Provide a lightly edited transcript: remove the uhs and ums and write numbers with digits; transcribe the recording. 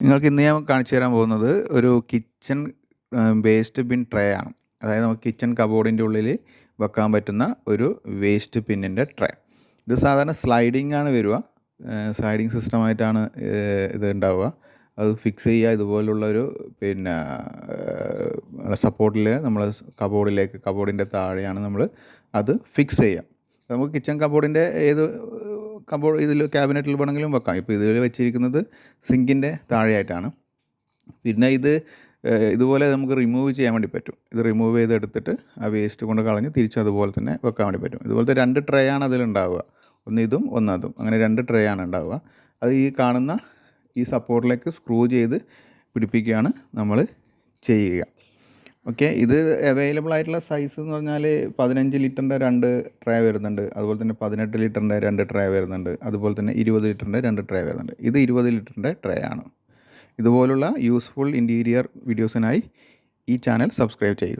നിങ്ങൾക്ക് ഇന്ന് ഞാൻ കാണിച്ചു തരാൻ പോകുന്നത് ഒരു കിച്ചൺ വേസ്റ്റ് ബിൻ ട്രേ ആണ്. അതായത് നമുക്ക് കിച്ചൺ കബോർഡിൻ്റെ ഉള്ളിൽ വെക്കാൻ പറ്റുന്ന ഒരു വേസ്റ്റ് ബിന്നിൻ്റെ ട്രേ. ഇത് സാധാരണ സ്ലൈഡിംഗ് ആണ് വരിക. സ്ലൈഡിങ് സിസ്റ്റമായിട്ടാണ് ഇത് ഉണ്ടാവുക. അത് ഫിക്സ് ചെയ്യുക ഇതുപോലുള്ളൊരു പിന്നെ സപ്പോർട്ടിൽ നമ്മൾ കബോർഡിൻ്റെ താഴെയാണ് നമ്മൾ അത് ഫിക്സ് ചെയ്യുക. നമുക്ക് കിച്ചൺ കബോർഡിൻ്റെ ഏത് കബോർഡ് ഇതിൽ ക്യാബിനറ്റിൽ വേണമെങ്കിലും വെക്കാം. ഇപ്പോൾ ഇതിൽ വെച്ചിരിക്കുന്നത് സിങ്കിൻ്റെ താഴെയായിട്ടാണ്. പിന്നെ ഇതുപോലെ നമുക്ക് റിമൂവ് ചെയ്യാൻ വേണ്ടി പറ്റും. ഇത് റിമൂവ് ചെയ്തെടുത്തിട്ട് ആ വേസ്റ്റ് കൊണ്ട് കളഞ്ഞ് തിരിച്ച് അതുപോലെ തന്നെ വെക്കാൻ വേണ്ടി പറ്റും. ഇതുപോലത്തെ 2 ട്രേ ആണ് അതിലുണ്ടാവുക. ഒന്ന് ഇതും ഒന്ന് അതും, അങ്ങനെ 2 ട്രേ ആണ് ഉണ്ടാവുക. അത് ഈ കാണുന്ന ഈ സപ്പോർട്ടിലേക്ക് സ്ക്രൂ ചെയ്ത് പിടിപ്പിക്കുകയാണ് നമ്മൾ ചെയ്യുക. ഓക്കെ, ഇത് അവൈലബിൾ ആയിട്ടുള്ള സൈസ് എന്ന് പറഞ്ഞാൽ 15 ലിറ്ററിൻ്റെ 2 ട്രേ വരുന്നുണ്ട്. അതുപോലെ തന്നെ 18 ലിറ്ററിൻ്റെ 2 ട്രേ വരുന്നുണ്ട്. അതുപോലെ തന്നെ 20 ലിറ്ററിൻ്റെ 2 ട്രേ വരുന്നുണ്ട്. ഇത് 20 ലിറ്ററിൻ്റെ ട്രേ ആണ്. ഇതുപോലുള്ള യൂസ്ഫുൾ ഇൻറ്റീരിയർ വീഡിയോസിനായി ഈ ചാനൽ സബ്സ്ക്രൈബ് ചെയ്യുക.